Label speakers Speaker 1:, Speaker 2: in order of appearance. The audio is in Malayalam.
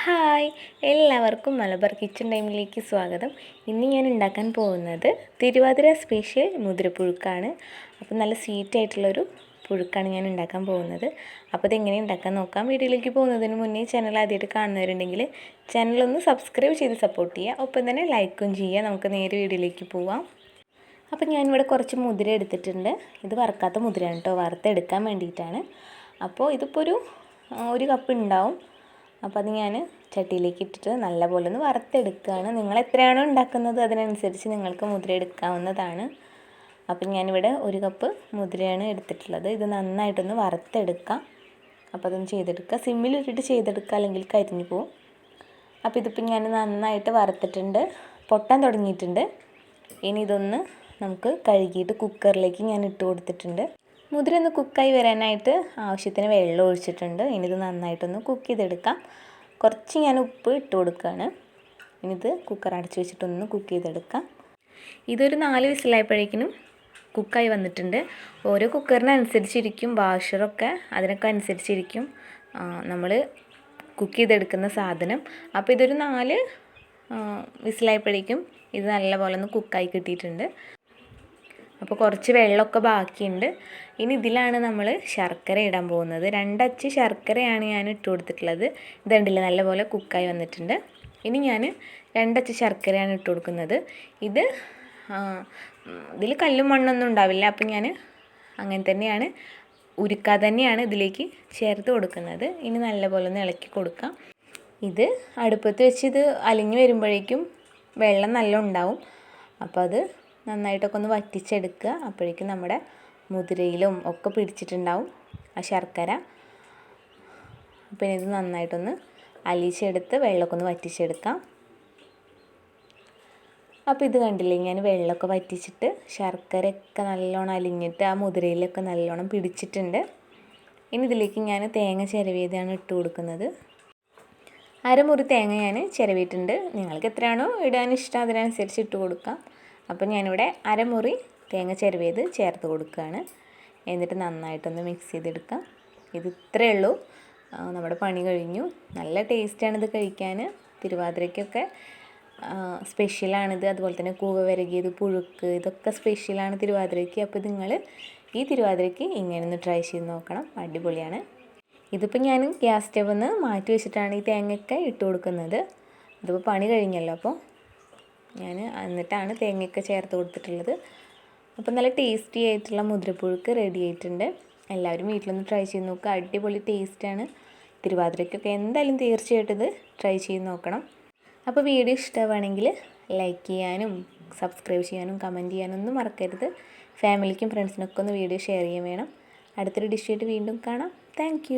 Speaker 1: ഹായ്, എല്ലാവർക്കും മലബാർ കിച്ചൺ ടൈമിലേക്ക് സ്വാഗതം. ഇന്ന് ഞാൻ ഉണ്ടാക്കാൻ പോകുന്നത് തിരുവാതിര സ്പെഷ്യൽ മുതിരപ്പുഴുക്കാണ്. അപ്പോൾ നല്ല സ്വീറ്റ് ആയിട്ടുള്ളൊരു പുഴുക്കാണ് ഞാൻ ഉണ്ടാക്കാൻ പോകുന്നത്. അപ്പോൾ ഇതെങ്ങനെ ഉണ്ടാക്കാൻ നോക്കാം. വീഡിയോയിലേക്ക് പോകുന്നതിന് മുന്നേ ചാനൽ ആദ്യമായിട്ട് കാണുന്നവരുണ്ടെങ്കിൽ ചാനലൊന്ന് സബ്സ്ക്രൈബ് ചെയ്ത് സപ്പോർട്ട് ചെയ്യുക. ഒപ്പം തന്നെ ലൈക്കും ചെയ്യുക. നമുക്ക് നേരെ വീഡിയോയിലേക്ക് പോവാം. അപ്പോൾ ഞാനിവിടെ കുറച്ച് മുതിര എടുത്തിട്ടുണ്ട്. ഇത് വറുക്കാത്ത മുതിരയാണ് കേട്ടോ, വറുത്തെടുക്കാൻ വേണ്ടിയിട്ടാണ്. അപ്പോൾ ഇതിപ്പോൾ ഒരു കപ്പ് ഉണ്ടാവും. അപ്പോൾ അത് ഞാൻ ചട്ടിയിലേക്ക് ഇട്ടിട്ട് നല്ലപോലെ ഒന്ന് വറുത്തെടുക്കുകയാണ്. നിങ്ങൾ എത്രയാണോ ഉണ്ടാക്കുന്നത് അതിനനുസരിച്ച് നിങ്ങൾക്ക് മുതിര എടുക്കാവുന്നതാണ്. അപ്പം ഞാനിവിടെ ഒരു കപ്പ് മുതിരയാണ് എടുത്തിട്ടുള്ളത്. ഇത് നന്നായിട്ടൊന്ന് വറുത്തെടുക്കാം. അപ്പോൾ അതൊന്ന് ചെയ്തെടുക്കുക. സിമ്മിലിട്ടിട്ട് ചെയ്തെടുക്കുക, അല്ലെങ്കിൽ കരിഞ്ഞു പോകും. അപ്പോൾ ഇതിപ്പോൾ ഞാൻ നന്നായിട്ട് വറുത്തിട്ടുണ്ട്, പൊട്ടാൻ തുടങ്ങിയിട്ടുണ്ട്. ഇനി ഇതൊന്ന് നമുക്ക് കഴുകിയിട്ട് കുക്കറിലേക്ക് ഞാൻ ഇട്ട് കൊടുത്തിട്ടുണ്ട്. മുതിര ഒന്ന് കുക്കായി വരാനായിട്ട് ആവശ്യത്തിന് വെള്ളം ഒഴിച്ചിട്ടുണ്ട്. ഇനി ഇത് നന്നായിട്ടൊന്ന് കുക്ക് ചെയ്തെടുക്കാം. കുറച്ച് ഞാൻ ഉപ്പ് ഇട്ട് കൊടുക്കുകയാണ്. ഇനി ഇത് കുക്കർ അടച്ച് വെച്ചിട്ടൊന്ന് കുക്ക് ചെയ്തെടുക്കാം. ഇതൊരു 4 വിസിലായപ്പോഴേക്കിനും കുക്കായി വന്നിട്ടുണ്ട്. ഓരോ കുക്കറിനനുസരിച്ചിരിക്കും, വാഷറൊക്കെ അതിനൊക്കെ അനുസരിച്ചിരിക്കും നമ്മൾ കുക്ക് ചെയ്തെടുക്കുന്ന സാധനം. അപ്പോൾ ഇതൊരു 4 വിസിലായപ്പോഴേക്കും ഇത് നല്ലപോലെ ഒന്ന് കുക്കായി കിട്ടിയിട്ടുണ്ട്. അപ്പോൾ കുറച്ച് വെള്ളമൊക്കെ ബാക്കിയുണ്ട്. ഇനി ഇതിലാണ് നമ്മൾ ശർക്കര ഇടാൻ പോകുന്നത്. 2 അച്ച് ശർക്കരയാണ് ഞാൻ ഇട്ട് കൊടുത്തിട്ടുള്ളത്. ഇതുണ്ടല്ലോ നല്ലപോലെ കുക്കായി വന്നിട്ടുണ്ട്. ഇനി ഞാൻ 2 അച്ച് ശർക്കരയാണ് ഇട്ട് കൊടുക്കുന്നത്. ഇതിൽ കല്ലും മണ്ണൊന്നും ഉണ്ടാവില്ല. അപ്പം ഞാൻ അങ്ങനെ തന്നെയാണ്, ഉരുക്കാതെ തന്നെയാണ് ഇതിലേക്ക് ചേർത്ത് കൊടുക്കുന്നത്. ഇനി നല്ലപോലെ ഒന്ന് ഇളക്കി കൊടുക്കാം. ഇത് അടുപ്പത്ത് വെച്ച് ഇത് അലിഞ്ഞ് വരുമ്പോഴേക്കും വെള്ളം നല്ല ഉണ്ടാവും. അപ്പോൾ അത് നന്നായിട്ടൊക്കെ ഒന്ന് വറ്റിച്ചെടുക്കുക. അപ്പോഴേക്കും നമ്മുടെ മുതിരയിലും ഒക്കെ പിടിച്ചിട്ടുണ്ടാവും ആ ശർക്കര. പിന്നെ ഇത് നന്നായിട്ടൊന്ന് അലിച്ചെടുത്ത് വെള്ളമൊക്കെ ഒന്ന് വറ്റിച്ചെടുക്കാം. അപ്പോൾ ഇത് കണ്ടില്ലേ, ഞാൻ വെള്ളമൊക്കെ വറ്റിച്ചിട്ട് ശർക്കരയൊക്കെ നല്ലോണം അലിഞ്ഞിട്ട് ആ മുതിരയിലൊക്കെ നല്ലോണം പിടിച്ചിട്ടുണ്ട്. ഇനി ഇതിലേക്ക് ഞാൻ തേങ്ങ ചിരവിയതാണ് ഇട്ട് കൊടുക്കുന്നത്. അരമുറി തേങ്ങ ഞാൻ ചിരവിയിട്ടുണ്ട്. നിങ്ങൾക്ക് എത്രയാണോ ഇടാൻ ഇഷ്ടം അതിനനുസരിച്ച് ഇട്ട് കൊടുക്കാം. അപ്പോൾ ഞാനിവിടെ അരമുറി തേങ്ങ ചിരവിയത് ചേർത്ത് കൊടുക്കുകയാണ്. എന്നിട്ട് നന്നായിട്ടൊന്ന് മിക്സ് ചെയ്തെടുക്കാം. ഇത് ഇത്രയേ ഉള്ളൂ, നമ്മുടെ പണി കഴിഞ്ഞു. നല്ല ടേസ്റ്റാണിത് കഴിക്കാൻ. തിരുവാതിരയ്ക്കൊക്കെ സ്പെഷ്യലാണിത്. അതുപോലെ തന്നെ കൂവ വിരകിയത്, പുഴുക്ക്, ഇതൊക്കെ സ്പെഷ്യലാണ് തിരുവാതിരയ്ക്ക്. അപ്പോൾ നിങ്ങൾ ഈ തിരുവാതിരയ്ക്ക് ഇങ്ങനെ ഒന്ന് ട്രൈ ചെയ്ത് നോക്കണം, അടിപൊളിയാണ്. ഇതിപ്പോൾ ഞാൻ ഗ്യാസ് സ്റ്റവ് മാറ്റി വെച്ചിട്ടാണ് ഈ തേങ്ങയൊക്കെ ഇട്ട് കൊടുക്കുന്നത്. ഇതിപ്പോൾ പണി കഴിഞ്ഞല്ലോ, അപ്പോൾ ഞാൻ എന്നിട്ടാണ് തേങ്ങയൊക്കെ ചേർത്ത് കൊടുത്തിട്ടുള്ളത്. അപ്പോൾ നല്ല ടേസ്റ്റി ആയിട്ടുള്ള മുതിരപ്പുഴുക്ക് റെഡി ആയിട്ടുണ്ട്. എല്ലാവരും വീട്ടിലൊന്ന് ട്രൈ ചെയ്ത് നോക്കുക, അടിപൊളി ടേസ്റ്റാണ്. തിരുവാതിരയ്ക്കൊക്കെ എന്തായാലും തീർച്ചയായിട്ടും ഇത് ട്രൈ ചെയ്ത് നോക്കണം. അപ്പോൾ വീഡിയോ ഇഷ്ടമാണെങ്കിൽ ലൈക്ക് ചെയ്യാനും സബ്സ്ക്രൈബ് ചെയ്യാനും കമൻറ്റ് ചെയ്യാനും ഒന്നും മറക്കരുത്. ഫാമിലിക്കും ഫ്രണ്ട്സിനൊക്കെ ഒന്ന് വീഡിയോ ഷെയർ ചെയ്യാൻ വേണം. അടുത്തൊരു ഡിഷായിട്ട് വീണ്ടും കാണാം. താങ്ക്